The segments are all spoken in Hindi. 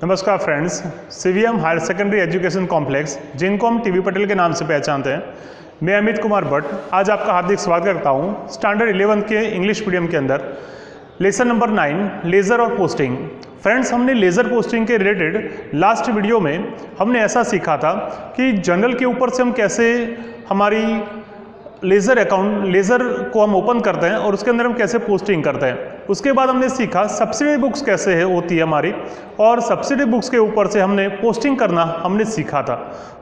नमस्कार friends, CVM higher secondary education complex, जिनको हम टीवी पटेल के नाम से पहचानते हैं, मैं अमित कुमार भट्ट आज आपका हार्दिक स्वागत करता हूं स्टैंडर्ड 11 के इंग्लिश मीडियम के अंदर लेसन नंबर 9 लेज़र और पोस्टिंग। फ्रेंड्स, हमने लेज़र पोस्टिंग के रिलेटेड लास्ट वीडियो में हमने ऐसा सीखा था कि जनरल के ऊपर से हम कैसे हमारी लेज़र को हम ओपन करते हैं और उसके अंदर हम कैसे पोस्टिंग करते हैं। उसके बाद हमने सीखा सब्सिडी बुक्स कैसे होती है हमारी, और सब्सिडी बुक्स के ऊपर से हमने पोस्टिंग करना हमने सीखा था।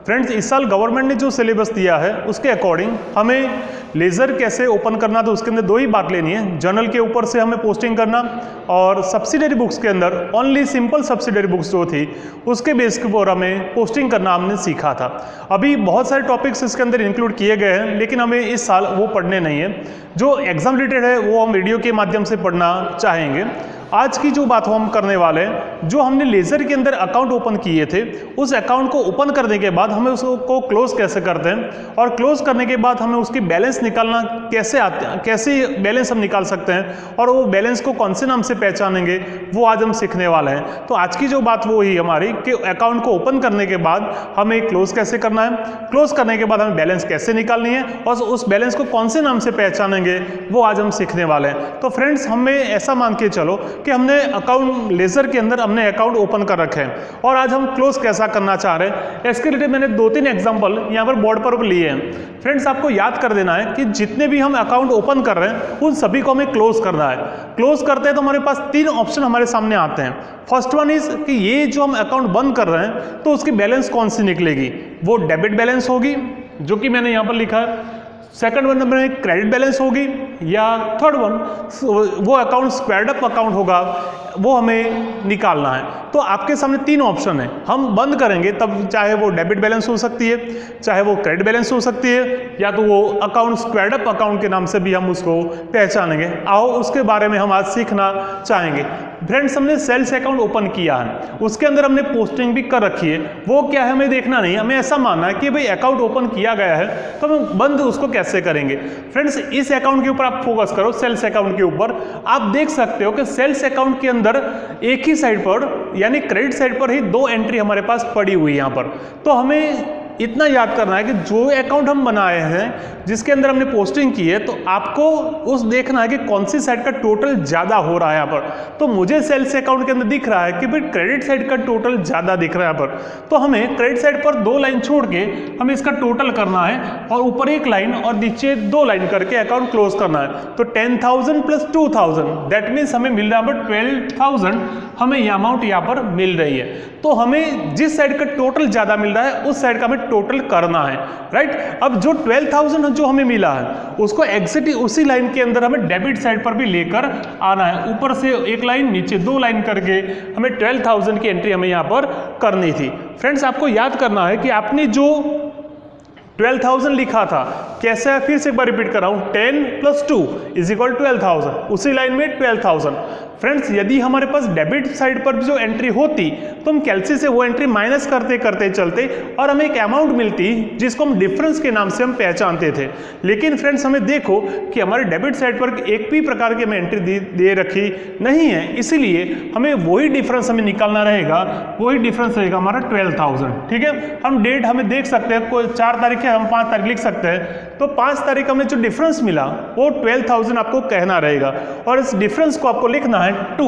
फ्रेंड्स, इस साल गवर्नमेंट ने जो सिलेबस दिया है उसके अकॉर्डिंग हमें लेज़र कैसे ओपन करना, तो उसके अंदर दो ही बात लेनी है, जनरल के ऊपर से हमें पोस्टिंग करना और सब्सिडरी बुक्स के अंदर ओनली सिंपल सब्सिडरी बुक्स जो थी उसके बेस के ऊपर हमें पोस्टिंग करना हमने सीखा था। अभी बहुत सारे टॉपिक्स इसके अंदर इंक्लूड किए गए हैं, लेकिन हमें इस साल वो पढ़ने नहीं है। जो एग्जाम रिलेटेड है वो हम वीडियो के माध्यम से पढ़ना चाहेंगे। आज की जो बात हम करने वाले हैं, जो हमने लेज़र के अंदर अकाउंट ओपन किए थे, उस अकाउंट को ओपन करने के बाद हमें उसको क्लोज कैसे करते हैं, और क्लोज करने के बाद हमें उसकी बैलेंस निकालना कैसे आते हैं, कैसे बैलेंस हम निकाल सकते हैं, और वो बैलेंस को कौन से नाम से पहचानेंगे, वो आज हम सीखने वाले हैं। तो आज की जो बात वो ही हमारी कि अकाउंट को ओपन करने के बाद हमें क्लोज कैसे करना है, क्लोज करने के बाद हमें बैलेंस कैसे निकालनी है, और उस बैलेंस को कौन से नाम से पहचानेंगे, वो आज हम सीखने वाले हैं। तो फ्रेंड्स, हमें ऐसा मान के चलो कि हमने अकाउंट लेज़र के अंदर हमने अकाउंट ओपन कर रखे हैं और आज हम क्लोज कैसा करना चाह रहे हैं। इसके रिलेटेड मैंने 2-3 एग्जांपल यहाँ पर बोर्ड पर लिए हैं। फ्रेंड्स, आपको याद कर देना है कि जितने भी हम अकाउंट ओपन कर रहे हैं उन सभी को हमें क्लोज करना है। क्लोज करते हैं तो हमारे पास 3 ऑप्शन हमारे सामने आते हैं। फर्स्ट वन इज कि ये जो हम अकाउंट बंद कर रहे हैं तो उसकी बैलेंस कौन सी निकलेगी, वो डेबिट बैलेंस होगी जो कि मैंने यहाँ पर लिखा है। सेकंड वन नंबर में क्रेडिट बैलेंस होगी, या थर्ड वन वो अकाउंट स्क्वायर्ड अप अकाउंट होगा, वो हमें निकालना है। तो आपके सामने 3 ऑप्शन है। हम बंद करेंगे तब चाहे वो डेबिट बैलेंस हो सकती है, चाहे वो क्रेडिट बैलेंस हो सकती है, या तो वो अकाउंट स्क्वायर्ड अप अकाउंट के नाम से भी हम उसको पहचानेंगे। आओ उसके बारे में हम आज सीखना चाहेंगे। फ्रेंड्स, हमने सेल्स अकाउंट ओपन किया है, उसके अंदर हमने पोस्टिंग भी कर रखी है। वो क्या है हमें देखना नहीं, हमें ऐसा मानना है कि भाई अकाउंट ओपन किया गया है तो हम बंद उसको कैसे करेंगे। फ्रेंड्स, इस अकाउंट के ऊपर आप फोकस करो, सेल्स अकाउंट के ऊपर। आप देख सकते हो कि सेल्स अकाउंट के अंदर एक ही साइड पर यानी क्रेडिट साइड पर ही 2 एंट्री हमारे पास पड़ी हुई है यहाँ पर। तो हमें इतना याद करना है कि जो अकाउंट हम बनाए हैं जिसके अंदर हमने पोस्टिंग की है, तो आपको उस देखना है कि कौन सी साइड का टोटल ज्यादा हो रहा है यहाँ पर। तो मुझे सेल्स अकाउंट के अंदर दिख रहा है कि भाई क्रेडिट साइड का टोटल ज्यादा दिख रहा है यहाँ पर। तो हमें क्रेडिट साइड पर 2 लाइन छोड़ के हमें इसका टोटल करना है, और ऊपर 1 लाइन और नीचे 2 लाइन करके अकाउंट क्लोज करना है। तो 10,000 प्लस 2,000 दैट मीन्स हमें मिल रहा है 12,000 हमें यह अमाउंट यहाँ पर मिल रही है। तो हमें जिस साइड का टोटल ज्यादा मिल रहा है उस साइड का हमें टोटल करना है, राइट। अब जो 12,000 जो हमें मिला है उसको एग्जैक्ट उसी लाइन के अंदर हमें डेबिट साइड पर भी लेकर आना है। ऊपर से 1 लाइन नीचे 2 लाइन करके हमें 12,000 की एंट्री हमें यहाँ पर करनी थी। फ्रेंड्स, आपको याद करना है कि आपने जो 12,000 लिखा था कैसे है, फिर से एक बार रिपीट कर रहा हूं, 10 प्लस 2 इज इक्वल 12,000, उसी लाइन में 12,000। फ्रेंड्स, यदि हमारे पास डेबिट साइड पर भी जो एंट्री होती तो हम कैलसी से वो एंट्री माइनस करते करते चलते और हमें एक अमाउंट मिलती जिसको हम डिफरेंस के नाम से हम पहचानते थे। लेकिन फ्रेंड्स, हमें देखो कि हमारे डेबिट साइड पर एक भी प्रकार की हमें एंट्री दे रखी नहीं है, इसीलिए हमें वही डिफरेंस हमें निकालना रहेगा। वही डिफरेंस रहेगा हमारा 12,000। ठीक है, हम डेट हमें देख सकते हैं, कोई 4 तारीख है, हम 5 तारीख लिख सकते हैं। तो 5 तारीख हमें जो डिफरेंस मिला वो 12,000 आपको कहना रहेगा, और इस डिफरेंस को आपको लिखना है टू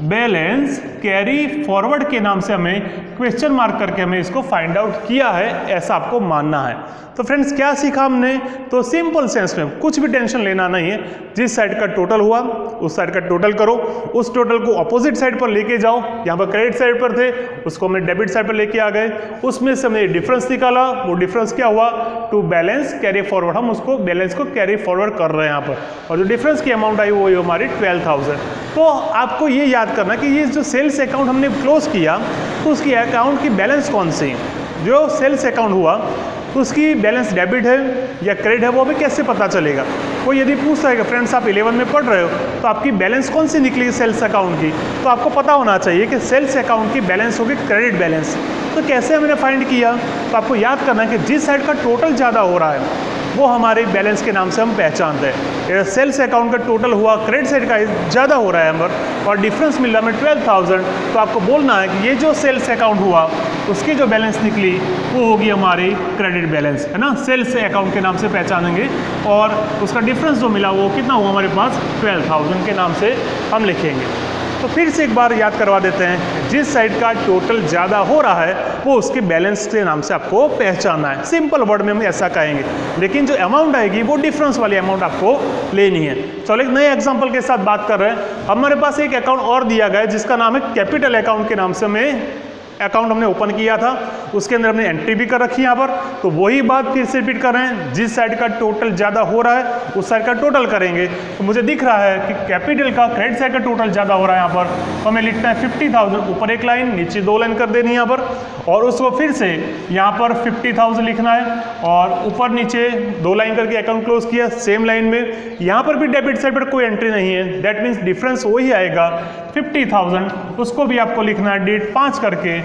बैलेंस कैरी फॉरवर्ड के नाम से हमें क्वेश्चन मार्क करके हमें इसको फाइंड आउट किया है, ऐसा आपको मानना है। तो फ्रेंड्स, क्या सीखा हमने, तो सिंपल सेंस में कुछ भी टेंशन लेना नहीं है। जिस साइड का टोटल हुआ उस साइड का टोटल करो, उस टोटल को अपोजिट साइड पर लेके जाओ। यहाँ पर क्रेडिट साइड पर थे, उसको हमने डेबिट साइड पर लेके आ गए, उसमें से हमने डिफरेंस निकाला। वो डिफरेंस क्या हुआ, टू बैलेंस कैरी फॉरवर्ड, हम उसको बैलेंस को कैरी फॉरवर्ड कर रहे हैं यहाँ पर, और जो डिफरेंस की अमाउंट आई वो हमारी 12,000। तो आपको ये याद करना कि ये जो सेल्स अकाउंट हमने क्लोज किया तो उसकी अकाउंट की बैलेंस कौन सी, जो सेल्स अकाउंट हुआ तो उसकी बैलेंस डेबिट है या क्रेडिट है, वो हमें कैसे पता चलेगा। कोई यदि पूछता है कि फ्रेंड्स आप 11 में पढ़ रहे हो तो आपकी बैलेंस कौन सी निकली सेल्स अकाउंट की, तो आपको पता होना चाहिए कि सेल्स अकाउंट की बैलेंस होगी क्रेडिट बैलेंस। तो कैसे हमने फाइंड किया, तो आपको याद करना है कि जिस साइड का टोटल ज़्यादा हो रहा है वो हमारे बैलेंस के नाम से हम पहचानते हैं। सेल्स अकाउंट का टोटल हुआ क्रेडिट साइड का ज़्यादा हो रहा है हमारा और डिफरेंस मिल रहा है हमें 12,000, तो आपको बोलना है कि ये जो सेल्स अकाउंट हुआ उसकी जो बैलेंस निकली वो होगी हमारी क्रेडिट बैलेंस, है ना, सेल्स अकाउंट के नाम से पहचानेंगे और उसका डिफरेंस जो मिला वो कितना हुआ हमारे पास 12,000 के नाम से हम लिखेंगे। तो फिर से एक बार याद करवा देते हैं, जिस साइड का टोटल ज़्यादा हो रहा है वो उसके बैलेंस के नाम से आपको पहचानना है। सिंपल वर्ड में हम ऐसा कहेंगे, लेकिन जो अमाउंट आएगी वो डिफरेंस वाली अमाउंट आपको लेनी है। चलो एक नए एग्जांपल के साथ बात कर रहे हैं। हमारे पास एक अकाउंट और दिया गया है जिसका नाम है कैपिटल अकाउंट के नाम से हमें अकाउंट हमने ओपन किया था, उसके अंदर हमने एंट्री भी कर रखी है यहाँ पर। तो वही बात फिर से रिपीट कर रहे हैं, जिस साइड का टोटल ज़्यादा हो रहा है उस साइड का टोटल करेंगे। तो मुझे दिख रहा है कि कैपिटल का क्रेडिट साइड का टोटल ज़्यादा हो रहा है यहाँ पर, तो हमें लिखना है 50,000, ऊपर एक लाइन नीचे 2 लाइन कर देनी है यहाँ पर, और उसको फिर से यहाँ पर 50,000 लिखना है और ऊपर नीचे 2 लाइन करके अकाउंट क्लोज किया। सेम लाइन में यहाँ पर भी डेबिट साइड पर कोई एंट्री नहीं है, दैट मीन्स डिफरेंस वही आएगा 50,000, उसको भी आपको लिखना है डेट 5 करके,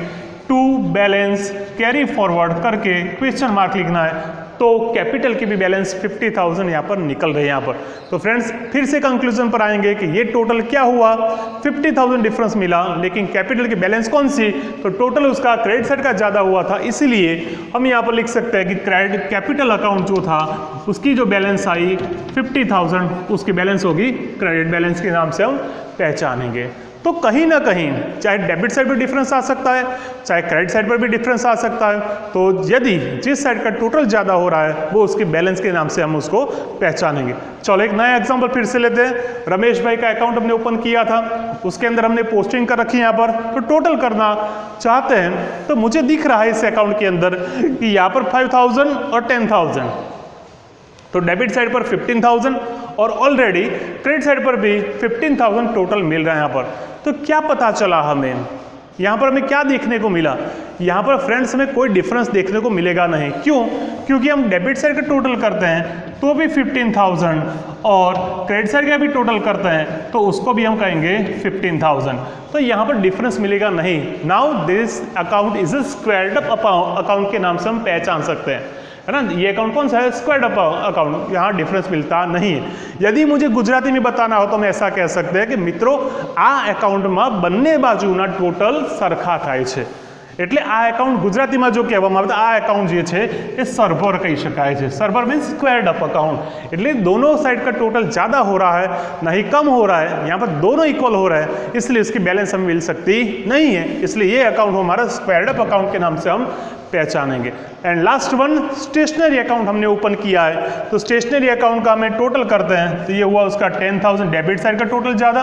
टू बैलेंस कैरी फॉरवर्ड करके क्वेश्चन मार्क लिखना है। तो कैपिटल की भी बैलेंस 50,000 यहाँ पर निकल रही है यहाँ पर। तो फ्रेंड्स फिर से कंक्लूजन पर आएंगे कि ये टोटल क्या हुआ, 50,000 डिफरेंस मिला, लेकिन कैपिटल की बैलेंस कौन सी, तो टोटल उसका क्रेडिट साइड का ज़्यादा हुआ था, इसीलिए हम यहाँ पर लिख सकते हैं कि क्रेडिट कैपिटल अकाउंट जो था उसकी जो बैलेंस आई 50,000, उसकी बैलेंस होगी क्रेडिट बैलेंस के नाम से हम पहचानेंगे। तो कहीं ना कहीं चाहे डेबिट साइड पर डिफरेंस आ सकता है, चाहे क्रेडिट साइड पर भी डिफरेंस आ सकता है। तो यदि जिस साइड का टोटल ज़्यादा हो रहा है वो उसके बैलेंस के नाम से हम उसको पहचानेंगे। चलो एक नया एग्जांपल फिर से लेते हैं। रमेश भाई का अकाउंट हमने ओपन किया था, उसके अंदर हमने पोस्टिंग कर रखी है यहाँ पर, तो टोटल करना चाहते हैं। तो मुझे दिख रहा है इस अकाउंट के अंदर कि यहाँ पर 5,000 और 10,000, तो डेबिट साइड पर 15,000 और ऑलरेडी क्रेडिट साइड पर भी 15,000 टोटल मिल रहा है यहाँ पर। तो क्या पता चला हमें, यहाँ पर हमें क्या देखने को मिला, यहाँ पर फ्रेंड्स हमें कोई डिफरेंस देखने को मिलेगा नहीं। क्यों? क्योंकि हम डेबिट साइड का टोटल करते हैं तो भी 15,000 और क्रेडिट साइड का भी टोटल करते हैं तो उसको भी हम कहेंगे 15,000, तो यहाँ पर डिफरेंस मिलेगा नहीं। Now this account is a squared up account के नाम से हम पहचान सकते हैं, है ना। ये अकाउंट कौन सा है, स्क्वायर्ड अप अकाउंट, यहाँ डिफरेंस मिलता नहीं है। यदि मुझे गुजराती में बताना हो तो हम ऐसा कह सकते हैं कि મિત્રો આ એકાઉન્ટમાં બંને બાજુના ટોટલ સરખા થાય છે, એટલે આ એકાઉન્ટ ગુજરાતીમાં જો કહેવામાં આવે તો આ એકાઉન્ટ જે છે એ સરભર કહી શકાય છે। સરભર मीन्स स्क्वायर्ड अप अकाउंट, એટલે दोनों साइड का टोटल ज़्यादा हो रहा है ना ही कम हो रहा है, यहाँ पर दोनों इक्वल हो रहा है, इसलिए इसकी बैलेंस हमें मिल सकती नहीं है। इसलिए ये अकाउंट हमारा स्क्वायर्ड अप अकाउंट के नाम से हम पहचानेंगे। And last one, stationery account हमने ओपन किया है, तो स्टेशनरी अकाउंट का हमें टोटल करते हैं तो ये हुआ उसका 10,000, डेबिट साइड का टोटल ज़्यादा,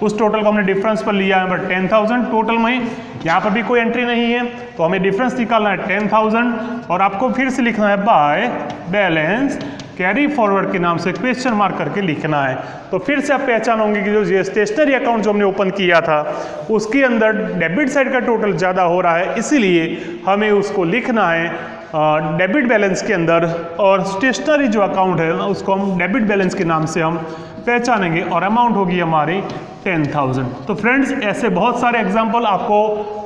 उस टोटल को हमने डिफरेंस पर लिया है पर 10,000 टोटल में, यहाँ पर भी कोई एंट्री नहीं है तो हमें डिफरेंस निकालना है 10,000 और आपको फिर से लिखना है बाय बैलेंस कैरी फॉरवर्ड के नाम से क्वेश्चन मार्क करके लिखना है। तो फिर से आप पहचानोगे कि जो स्टेशनरी अकाउंट जो हमने ओपन किया था उसके अंदर डेबिट साइड का टोटल ज़्यादा हो रहा है, इसीलिए हमें उसको लिखना है डेबिट बैलेंस के अंदर, और स्टेशनरी जो अकाउंट है उसको हम डेबिट बैलेंस के नाम से हम पहचानेंगे और अमाउंट होगी हमारी 10,000। तो फ्रेंड्स ऐसे बहुत सारे एग्जाम्पल आपको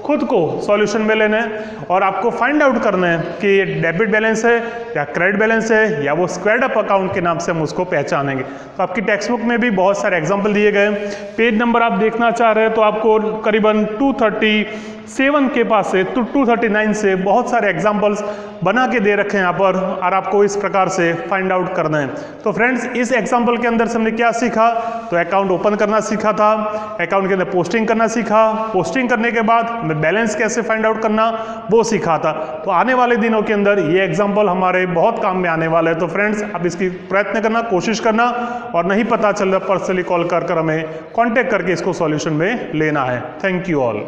खुद को सॉल्यूशन में लेना है और आपको फाइंड आउट करना है कि ये डेबिट बैलेंस है या क्रेडिट बैलेंस है या वो स्क्वायर्ड अप अकाउंट के नाम से हम उसको पहचानेंगे। तो आपकी टेक्स्ट बुक में भी बहुत सारे एग्जाम्पल दिए गए, पेज नंबर आप देखना चाह रहे हैं तो आपको करीबन 237 के पास से 239 से बहुत सारे एग्जाम्पल्स बना के दे रखे हैं यहाँ पर और आपको इस प्रकार से फाइंड आउट करना है। तो फ्रेंड्स इस एग्जाम्पल के अंदर से हमने क्या सीखा, तो अकाउंट ओपन करना सीखा था, अकाउंट के अंदर पोस्टिंग करना सीखा, पोस्टिंग करने के बाद बैलेंस कैसे फाइंड आउट करना वो सीखा था। तो आने वाले दिनों के अंदर ये एग्जाम्पल हमारे बहुत काम में आने वाले हैं। तो फ्रेंड्स आप इसकी प्रयत्न करना, कोशिश करना, और नहीं पता चल रहा पर्सनली कॉल कर हमें कॉन्टेक्ट करके इसको सॉल्यूशन में लेना है। Thank you all.